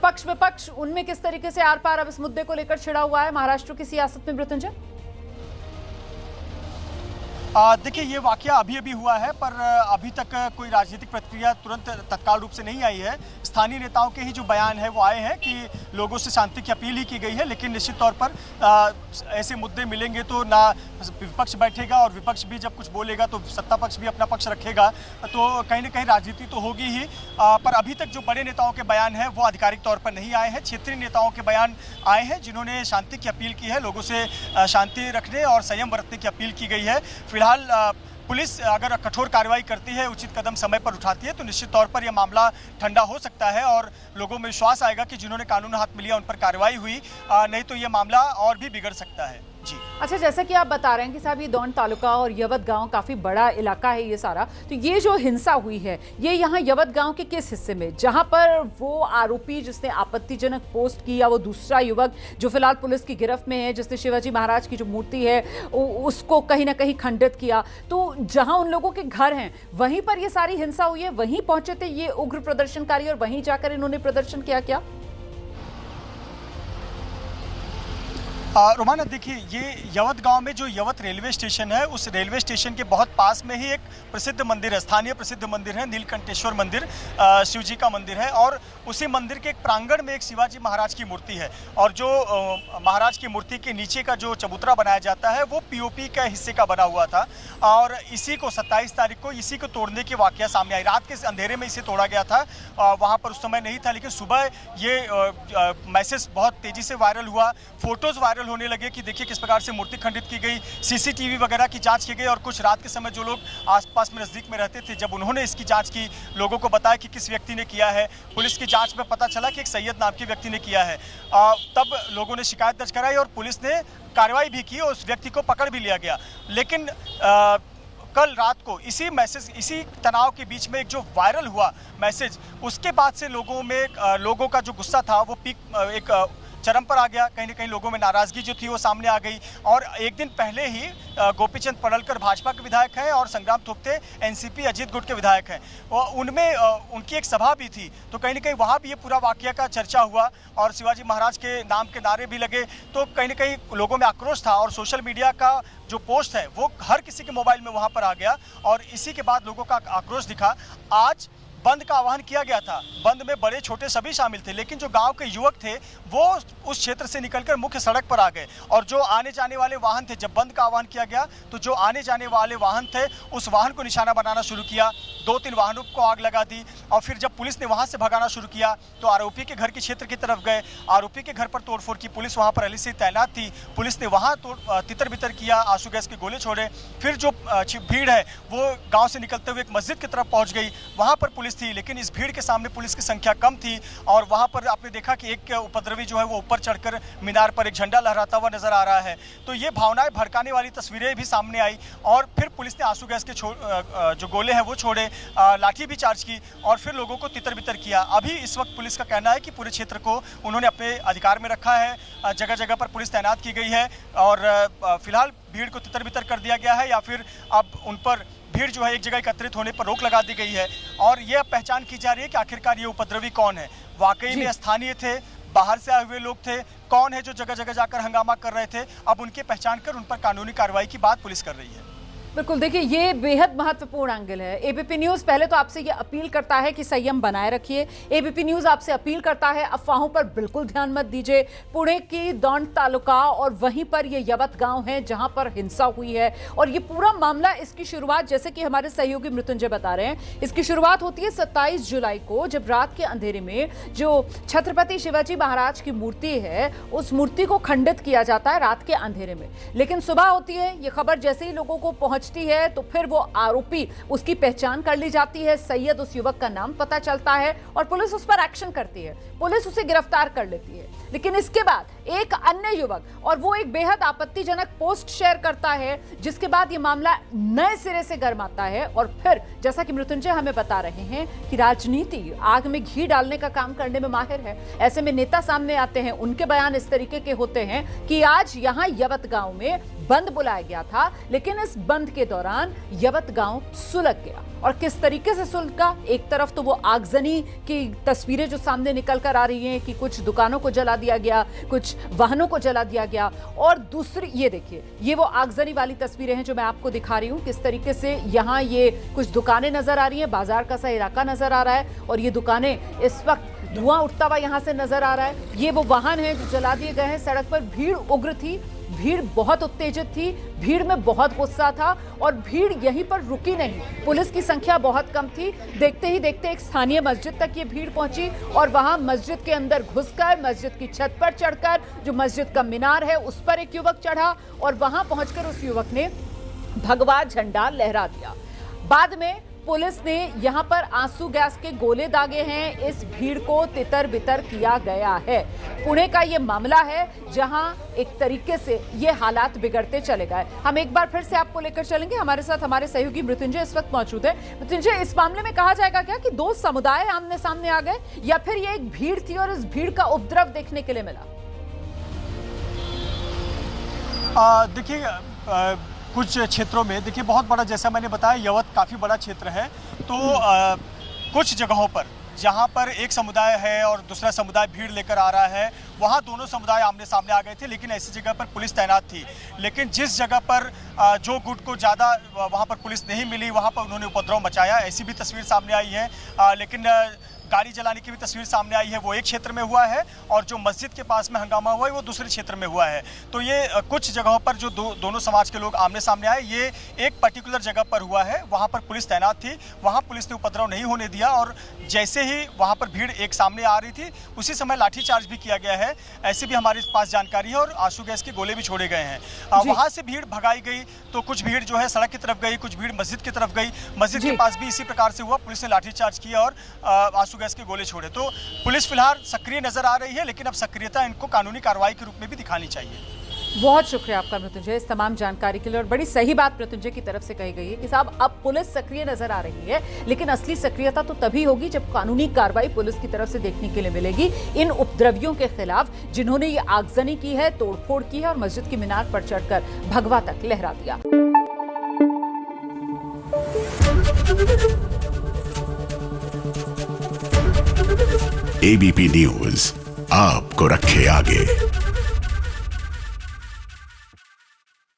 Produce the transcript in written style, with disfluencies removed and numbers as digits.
पक्ष विपक्ष उनमें किस तरीके से आर पार अब इस मुद्दे को लेकर छिड़ा हुआ है महाराष्ट्र की सियासत में, मृत्युंजय? देखिए, ये वाकया अभी अभी हुआ है, पर अभी तक कोई राजनीतिक प्रतिक्रिया तुरंत तत्काल रूप से नहीं आई है। स्थानीय नेताओं के ही जो बयान है वो आए हैं कि लोगों से शांति की अपील ही की गई है, लेकिन निश्चित तौर पर ऐसे मुद्दे मिलेंगे तो ना विपक्ष बैठेगा, और विपक्ष भी जब कुछ बोलेगा तो सत्ता पक्ष भी अपना पक्ष रखेगा, तो कहीं ना कहीं राजनीति तो होगी ही। पर अभी तक जो बड़े नेताओं के बयान हैं वो आधिकारिक तौर पर नहीं आए हैं। क्षेत्रीय नेताओं के बयान आए हैं जिन्होंने शांति की अपील की है, लोगों से शांति रखने और संयम बरतने की अपील की गई है। फिलहाल पुलिस अगर कठोर कार्रवाई करती है, उचित कदम समय पर उठाती है, तो निश्चित तौर पर यह मामला ठंडा हो सकता है और लोगों में विश्वास आएगा कि जिन्होंने कानून हाथ में लिया उन पर कार्रवाई हुई, नहीं तो यह मामला और भी बिगड़ सकता है। जी अच्छा, जैसा कि आप बता रहे हैं कि साहब ये दौंड तालुका और यवत गांव काफी बड़ा इलाका है ये सारा, तो ये जो हिंसा हुई है ये यहाँ यवत गांव के किस हिस्से में, जहां पर वो आरोपी जिसने आपत्तिजनक पोस्ट की, या वो दूसरा युवक जो फिलहाल पुलिस की गिरफ्त में है, जिसने शिवाजी महाराज की जो मूर्ति है उसको कहीं ना कहीं खंडित किया, तो जहां उन लोगों के घर हैं वहीं पर ये सारी हिंसा हुई है, वहीं पहुंचे थे ये उग्र प्रदर्शनकारी और वहीं जाकर इन्होंने प्रदर्शन किया क्या? रोमाना, देखिए, ये यवत गांव में जो यवत रेलवे स्टेशन है, उस रेलवे स्टेशन के बहुत पास में ही एक प्रसिद्ध मंदिर है, स्थानीय प्रसिद्ध मंदिर है, नीलकंठेश्वर मंदिर, शिव जी का मंदिर है। और उसी मंदिर के एक प्रांगण में एक शिवाजी महाराज की मूर्ति है, और जो महाराज की मूर्ति के नीचे का जो चबूतरा बनाया जाता है वो पीओपी का हिस्से का बना हुआ था, और इसी को 27 तारीख को इसी को तोड़ने की वाकया सामने आई। रात के अंधेरे में इसे तोड़ा गया था, वहाँ पर उस समय नहीं था, लेकिन सुबह ये मैसेज बहुत तेज़ी से वायरल हुआ, फोटोज़ वायरल होने लगे कि देखिए किस प्रकार से मूर्ति खंडित की गई, सीसीटीवी वगैरह की जांच की गई, और कुछ रात के समय जो लोग आसपास में नज़दीक में रहते थे, जब उन्होंने इसकी जांच की, लोगों को बताया कि किस व्यक्ति ने किया है, पुलिस की जांच में पता चला कि एक सैयद नाम के व्यक्ति ने किया है। तब लोगों ने शिकायत दर्ज कराई और पुलिस ने कार्रवाई भी की और उस व्यक्ति को पकड़ भी लिया गया। लेकिन कल रात को इसी मैसेज, इसी तनाव के बीच में एक जो वायरल हुआ मैसेज, उसके बाद से लोगों का जो गुस्सा था वो एक चरम पर आ गया। कहीं ना कहीं लोगों में नाराजगी जो थी वो सामने आ गई। और एक दिन पहले ही गोपीचंद पडलकर भाजपा के विधायक हैं और संग्राम थोपटे एनसीपी अजीत गुट के विधायक हैं, उनमें उनकी एक सभा भी थी, तो कहीं ना कहीं वहाँ भी ये पूरा वाकया का चर्चा हुआ और शिवाजी महाराज के नाम के नारे भी लगे, तो कहीं ना कहीं लोगों में आक्रोश था। और सोशल मीडिया का जो पोस्ट है वो हर किसी के मोबाइल में वहाँ पर आ गया, और इसी के बाद लोगों का आक्रोश दिखा। आज बंद का आह्वान किया गया था, बंद में बड़े छोटे सभी शामिल थे, लेकिन जो गांव के युवक थे वो उस क्षेत्र से निकलकर मुख्य सड़क पर आ गए, और जो आने जाने वाले वाहन थे, जब बंद का आह्वान किया गया तो जो आने जाने वाले वाहन थे उस वाहन को निशाना बनाना शुरू किया, 2-3 वाहनों को आग लगा दी। और फिर जब पुलिस ने वहां से भगाना शुरू किया तो आरोपी के घर के क्षेत्र की तरफ गए, आरोपी के घर पर तोड़फोड़ की, पुलिस वहां पर पहले से तैनात थी, पुलिस ने वहां तितर बितर किया, आंसू गैस के गोले छोड़े। फिर जो भीड़ है वो गाँव से निकलते हुए एक मस्जिद की तरफ पहुँच गई, वहाँ पर पुलिस थी, लेकिन इस भीड़ के सामने पुलिस की संख्या कम थी, और वहां पर आपने देखा कि एक उपद्रवी जो है वो ऊपर चढ़कर मीनार पर एक झंडा लहराता हुआ नजर आ रहा है। तो ये भावनाएं भड़काने वाली तस्वीरें भी सामने आई, और फिर पुलिस ने आंसू गैस के जो गोले हैं वो छोड़े, लाठी भी चार्ज की, और फिर लोगों को तितर बितर किया। अभी इस वक्त पुलिस का कहना है कि पूरे क्षेत्र को उन्होंने अपने अधिकार में रखा है, जगह जगह पर पुलिस तैनात की गई है, और फिलहाल भीड़ को तितर बितर कर दिया गया है, या फिर अब उन पर भीड़ जो है एक जगह एकत्रित होने पर रोक लगा दी गई है। और यह पहचान की जा रही है कि आखिरकार ये उपद्रवी कौन है, वाकई में स्थानीय थे, बाहर से आए हुए लोग थे, कौन है जो जगह जगह जाकर हंगामा कर रहे थे। अब उनकी पहचान कर उन पर कानूनी कार्रवाई की बात पुलिस कर रही है। बिल्कुल, देखिए ये बेहद महत्वपूर्ण एंगल है। एबीपी न्यूज़ पहले तो आपसे ये अपील करता है कि संयम बनाए रखिए। एबीपी न्यूज़ आपसे अपील करता है अफवाहों पर बिल्कुल ध्यान मत दीजिए। पुणे की दौंड तालुका और वहीं पर ये यवत गांव है जहां पर हिंसा हुई है, और ये पूरा मामला, इसकी शुरुआत जैसे कि हमारे सहयोगी मृत्युंजय बता रहे हैं, इसकी शुरुआत होती है 27 जुलाई को, जब रात के अंधेरे में जो छत्रपति शिवाजी महाराज की मूर्ति है उस मूर्ति को खंडित किया जाता है रात के अंधेरे में। लेकिन सुबह होती है, ये खबर जैसे ही लोगों को पहुंचती है तो फिर वो आरोपी, उसकी पहचान कर ली जाती है, सैयद उस युवक का नाम पता चलता है, और पुलिस उस पर एक्शन करती है, पुलिस उसे गिरफ्तार कर लेती है। लेकिन इसके बाद एक अन्य युवक, और वो एक बेहद आपत्तिजनक पोस्ट शेयर करता है, जिसके बाद ये मामला नए सिरे से गर्माता है। और फिर जैसा कि मृत्युंजय हमें बता रहे हैं कि राजनीति आग में घी डालने का काम करने में माहिर है। ऐसे में नेता सामने आते हैं, उनके बयान इस तरीके के होते हैं कि आज यहां यवत गांव में बंद बुलाया गया था, लेकिन इस बंद के दौरान यवत गांव सुलग गया। और किस तरीके से सुलगा, एक तरफ तो वो आगजनी की तस्वीरें जो सामने निकल कर आ रही हैं कि कुछ दुकानों को जला दिया गया, कुछ वाहनों को जला दिया गया, और दूसरी ये देखिए, ये वो आगजनी वाली तस्वीरें हैं जो मैं आपको दिखा रही हूं। किस तरीके से यहाँ ये कुछ दुकानें नजर आ रही हैं, बाजार का सा इलाका नजर आ रहा है, और ये दुकानें इस वक्त धुआं उठता हुआ यहां से नजर आ रहा है। ये वो वाहन है जो जला दिए गए हैं। सड़क पर भीड़ उग्र थी, भीड़ बहुत उत्तेजित थी, भीड़ में बहुत गुस्सा था, और भीड़ यहीं पर रुकी नहीं। पुलिस की संख्या बहुत कम थी। देखते ही देखते एक स्थानीय मस्जिद तक ये भीड़ पहुंची, और वहां मस्जिद के अंदर घुसकर, मस्जिद की छत पर चढ़कर, जो मस्जिद का मीनार है उस पर एक युवक चढ़ा, और वहां पहुंचकर उस युवक ने भगवा झंडा लहरा दिया। बाद में पुलिस ने यहां पर आंसू गैस के गोले दागे हैं। इस भीड़ को तितर बितर किया गया है। पुणे का ये मामला है जहां एक तरीके से ये हालात बिगड़ते चले गए। हम एक बार फिर से आपको लेकर चलेंगे। हमारे साथ हमारे सहयोगी मृत्युंजय इस वक्त मौजूद है। मृत्युंजय, इस मामले में कहा जाएगा क्या कि दो समुदाय आमने सामने आ गए, या फिर ये एक भीड़ थी और इस भीड़ का उपद्रव देखने के लिए मिला? देखिए, कुछ क्षेत्रों में देखिए बहुत बड़ा, जैसा मैंने बताया, यवत काफ़ी बड़ा क्षेत्र है। तो कुछ जगहों पर जहाँ पर एक समुदाय है और दूसरा समुदाय भीड़ लेकर आ रहा है, वहाँ दोनों समुदाय आमने सामने आ गए थे, लेकिन ऐसी जगह पर पुलिस तैनात थी। लेकिन जिस जगह पर जो गुट को ज़्यादा वहाँ पर पुलिस नहीं मिली, वहाँ पर उन्होंने उपद्रव मचाया। ऐसी भी तस्वीर सामने आई है। लेकिन गाड़ी जलाने की भी तस्वीर सामने आई है, वो एक क्षेत्र में हुआ है, और जो मस्जिद के पास में हंगामा हुआ है वो दूसरे क्षेत्र में हुआ है। तो ये कुछ जगहों पर जो दोनों समाज के लोग आमने सामने आए, ये एक पर्टिकुलर जगह पर हुआ है। वहाँ पर पुलिस तैनात थी, वहाँ पुलिस ने उपद्रव नहीं होने दिया, और जैसे ही वहाँ पर भीड़ एक सामने आ रही थी, उसी समय लाठीचार्ज भी किया गया है, ऐसी भी हमारे पास जानकारी है, और आंसू गैस के गोले भी छोड़े गए हैं। वहाँ से भीड़ भगाई गई, तो कुछ भीड़ जो है सड़क की तरफ गई, कुछ भीड़ मस्जिद की तरफ गई। मस्जिद के पास भी इसी प्रकार से हुआ, पुलिस ने लाठीचार्ज किया और आंसू गैस के गोले छोड़े। तो पुलिस फिलहाल सक्रिय नजर आ रही है, लेकिन अब सक्रियता इनको कानूनी कार्रवाई के रूप में भी दिखानी चाहिए। बहुत शुक्रिया आपका मृत्युंजय, इस तमाम जानकारी के लिए। और बड़ी सही बात मृत्युंजय की तरफ से कही गई है कि साहब अब पुलिस सक्रिय नजर आ रही है, लेकिन असली सक्रियता तो तभी होगी जब कानूनी कार्रवाई पुलिस की तरफ से देखने के लिए मिलेगी इन उपद्रवियों के खिलाफ, जिन्होंने ये आगजनी की है, तोड़फोड़ की है, और मस्जिद की मीनार पर चढ़कर भगवा तक लहरा दिया। एबीपी न्यूज आपको रखे आगे।